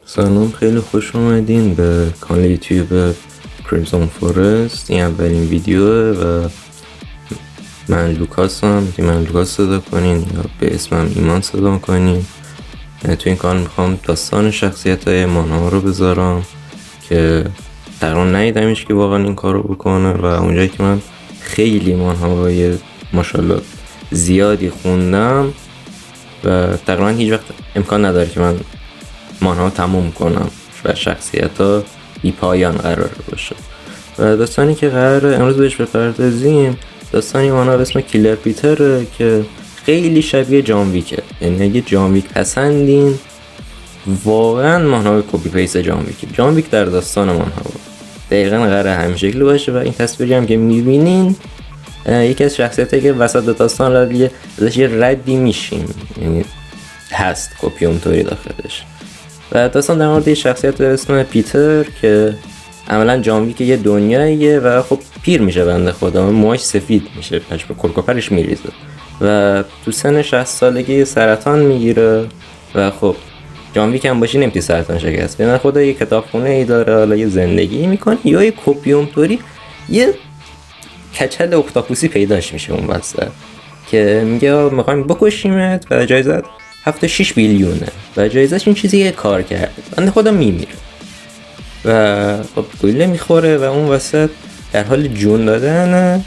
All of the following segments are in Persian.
سلام، خیلی خوش اومدین به کانال یوتیوب کریمزون فورست. این اولین ویدیوه و من لوکاسم. من لوکاس صدا کنین یا به اسمم ایمان صدا کنین. تو این کانال میخوام داستان شخصیت های مانا رو بذارم که تقریبا ندیدمش که واقعا این کار رو بکنه و اونجایی که من خیلی مانهاهای ماشاءالله زیادی خوندم و تقریبا هیچ وقت امکان نداره که من مانها تموم کنم و شخصیت ها بی پایان قرار باشه. و داستانی که قراره امروز بهش بپردازیم داستانی مانها به اسم کیلر پیتره که خیلی شبیه جان ویکه. یعنی اگه جان ویک پسندین واقعا مانها کپی پیست جان ویکه. جان ویک در داستان مانها دقیقا قراره همین شکلی باشه و این تصویری هم که میبینین یکی از شخصیتایی که وسط داستان ازش یه ردی میشیم، یعنی هست کپی اونطوری داخلش. و داستان در مورد یه شخصیت به اسم پیتر که عملا جان ویک یه دنیاییه و خب پیر میشه بنده خدا، موهاش سفید میشه، پشم کلکوپرش میریزه و تو سن 60 سالگی سرطان میگیره و خب جان ویک هم باشی نمیتونی سرطان شکست بدی. خدا یه کتابخونه ای داره، حالا یه زندگی میکنه یا یه کپی اونطوری یه کچل اختاپوسی پیداش میشه اون وسط که میگه میخوایم بکشیمت و جایزت 7-6 بیلیونه و جایزش این چیزی کار کرده. بنده خدا میمیره و خب گله میخوره و اون وسط در حال جون دادن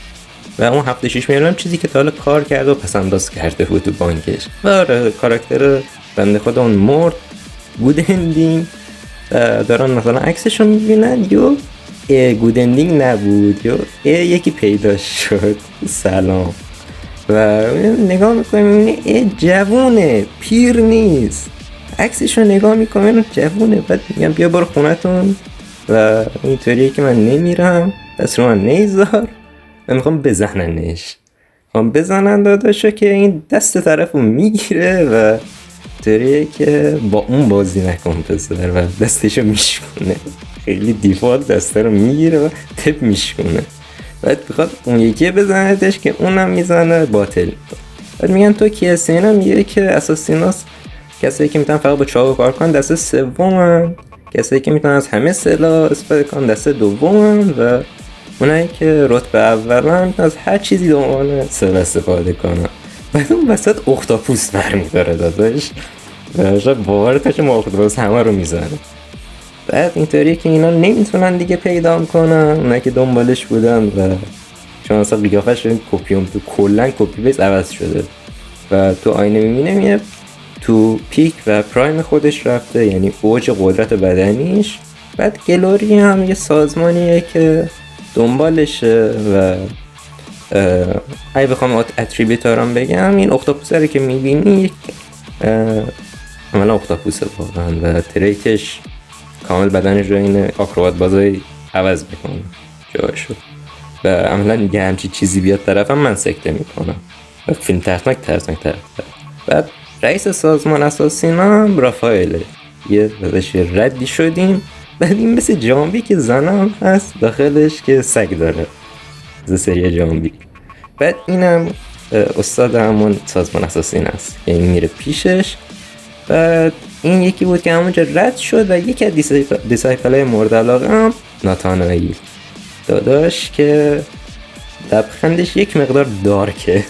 و اون 7-6 میلیون چیزی که تا حالا کار کرده و پسنداز کرده بود تو بانکش و آره کاراکتر بنده خدا اون مرد. گود اندینگ دارن مثلا عکسشو میبینن یا گود اندینگ نبود یا یکی پیدا شد سلام و نگاه میکنیم میبینی جوونه، پیر نیست. عکسشو نگاه میکنم جوونه، بعد میگم بیا برو خونتون و اینطوریه که من نمیرم، دست رو من نیزار و میخوام بزننش. میخوام بزنن داداشو که این دست طرفو میگیره و اینطوریه که با اون بازی نکن پسر و دستشو میشونه. خیلی دیفالت دسته رو میگیره و تپ میشونه. بعد بخواد اون یکی بزندش که اونم میزنه باطل. بعد میگن تو کی هستی؟ اینا میگه که اساسیناس کسایی که میتونن فقط با چاقو کار کنن دسته سومن، کسایی که میتونن از همه سلاح استفاده کنن دسته دومن و اونایی که رتبه اولن میتونن از هر چیزی دومن سلاح استفاده کنن. بعد اون وسط اختاپوس برمیداره داداش و شاید باورت نشه ما اختاپوس همه رو میزنه. بعد اینطوریه که اینا نمیتونن دیگه پیدا کنن، اونایی که دنبالش بودن و چون اصلا قیافش شدیم کپیوم تو کلن کپی بیس عوض شده و تو آینه میبینه میه تو پیک و پرایم خودش رفته، یعنی اوج قدرت بدنیش. بعد گلوری هم یه سازمانیه که دنبالشه و اگه بخوام اتریبیوتارم بگم این اختاپوسه که میبینی عملا اختاپوسه واقعا و تریتش کامل بدنش رو این آکروبات بازای عوض میکنه جایشو و عملا یه همچی چیزی بیاد طرفم من سکته میکنم و فیلم ترسناک. بعد رئیس سازمان اساسینا رافائله یه ازش ردی شدیم. بعد این مثل جانبی که زنم هست داخلش که سگ داره از سری جانبی. بعد اینم استاد همون سازمان اساسین است، یعنی میره پیشش. بعد این یکی بود که همونجا رد شد و یکی از دیسایپلای مورد علاقه هم ناتانائیل داداش که لبخندش یک مقدار دارکه.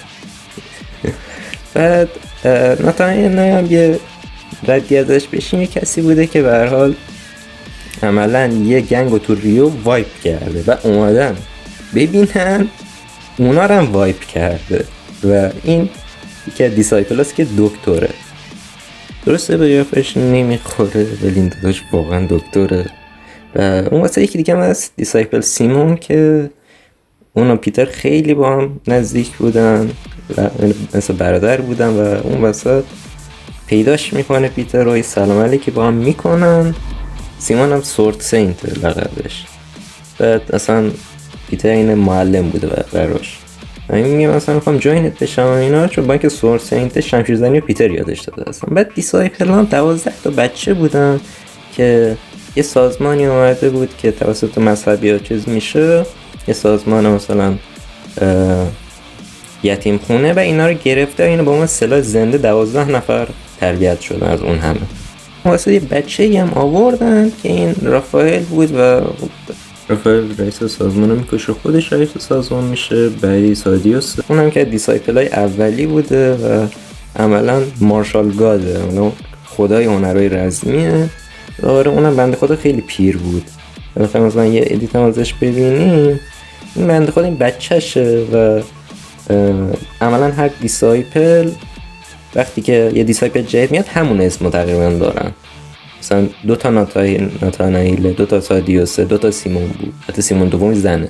بعد ناتانائیل هم یه ردی ازش بشین یه کسی بوده که به هر حال عملا یه گنگو تو ریو وایپ کرده و اومدن ببینن اونا رو هم وایپ کرده و این یکی از دیسایپلاست که دکتره. درسته به قیافش نمیخوره ولی این داداش واقعا دکتره. و اون واسه یکی دیگه هم هست دیسایپل سیمون که اونا پیتر خیلی با هم نزدیک بودن و مثل برادر بودن و اون واسه پیداش میکنه پیتر و سلام علیکی با هم میکنن. سیمون هم سورت سینت لقبش. بعد اصلا پیتر این معلم بوده براش. این میگه مثلا میخوام جوینت بشم اینا چون با اینکه سورت سینت شمشیرزنی و پیتر یادش داده اصلا. بعد دیسایپل هم 12 تا بچه بودن که یه سازمانی اومده بود که توسط مذهبی ها چیز میشه، یه سازمان مثلا یتیم خونه و اینا رو گرفته. اینو با اون سلاح زنده 12 نفر تربیت شدن از اون همه واسه یه بچه‌ای هم آوردن که این رافائل بود و رافائل رئیس سازمان رو میکشه، خودش رئیس سازمان میشه. بعدی سادیوس، اونم که دیسایپلای اولی بوده و عملا مارشال گاده، اونم خدای هنرهای رزمیه. آره اونم بنده خدا خیلی پیر بود. مثلا یه ادیت هم ازش ببینیم، این بنده خدا این بچهشه و عملا هر دیسایپل وقتی که یه دیسایپل جدید میاد همون اسمو تقریبا دارن. مثلا 2 ناتانائیل، 2 سادیوس، 2 سیمون بود، حتی سیمون دومی زنه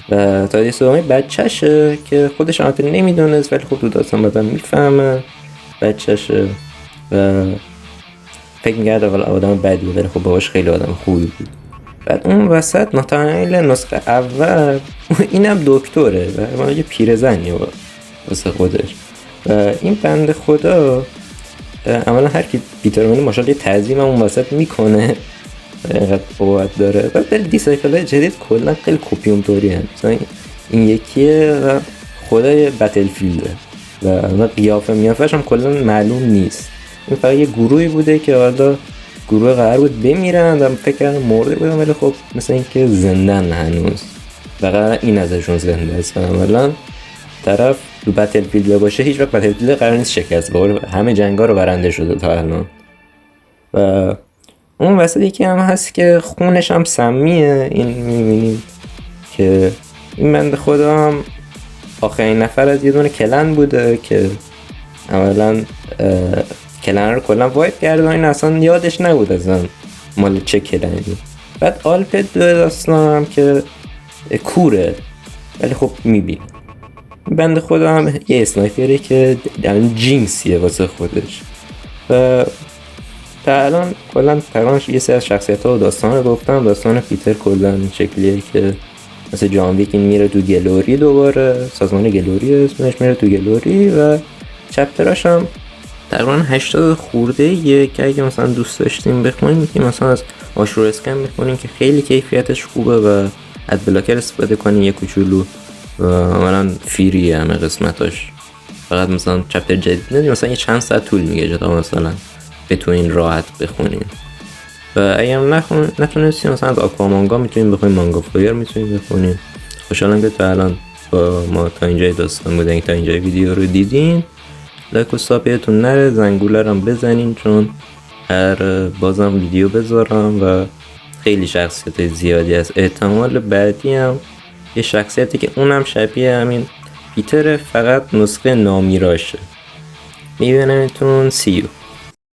و سادیوس دومی بچهشه که خودش البته نمیدونست، ولی خب تو داستان بعدم میفهمه بچهشه و فکر می‌کرد اول آدم بدیه، ولی خب باباش خیلی آدم خوبی بود. بعد اون وسط ناتانائیل نسخه اول اینم دکتره و یه پیرزنیه واسه خودش و این بنده خدا عملا هر کی پیتر رو ماشاءالله یه تعظیم هم اون وسط میکنه، اینقدر قوت داره. و ولی دیسایپل‌های جدید کلا خیلی کپیوم طوری هست. مثلا این یکیه و خدای بتلفیلده و قیافه میافش هم کلا معلوم نیست. این فقط یه گروهی بوده که حالا گروه قرار بود بمیرن و فکر کردم مرده بودن، ولی خب مثل اینکه زندن هنوز و قرار این ازشون زنده است. عملا طرف تو بتلفیلد باشه هیچ وقت بتلفیلد قرار نیست شکست بخوره، همه جنگا رو برنده شده تا الان. و اون وسط یکی هم هست که خونش هم سمیه. این میبینیم که این بنده خدا هم آخرین نفر از یه دونه کلن بوده که اولا کلن رو کلا وایپ کرده و این اصلا یادش نبود اصلا مال چه کلنی. بعد آلپد دو داستان هم که کوره ولی خب میبینه. بنده خدا هم یه اسنایپره که جینسیه واسه خودش و تا الان کلا تقریبا یه سری از شخصیت ها و داستان رو گفتم. داستان پیتر کلا شکلیه که مثل جان ویک این میره تو گلوری، دوباره سازمان گلوری اسمش میره تو گلوری و چپتراش هم تقریبا 80 خورده یه که اگه مثلا دوست داشتیم بخونیم میتونیم مثلا از آشور اسکن بخونیم که خیلی کیفیتش خوبه و از بلاکر استفاده کنیم یه کوچولو و عملا فریه همه قسمتاش. فقط مثلا چپتر جدید ندیم مثلا یه چند ساعت طول میگه تا مثلا بتونین راحت بخونین. و اگه هم نتونستیم مثلا از آکوامانگا میتونیم بخونیم، مانگا فایر میتونیم بخونیم. خوشحالم که تا الان با ما تا اینجای داستان بودن، تا اینجای ویدیو رو دیدین. لایک و ساب یادتون نره، زنگوله رو هم بزنین چون هر بازم ویدیو بذارم و خیلی شخصیت زیادی هست. احتمال بعدی هم یه شخصیتی که اونم شبیه همین پیتر فقط نسخه نامیراشه. میبینمتون. See you.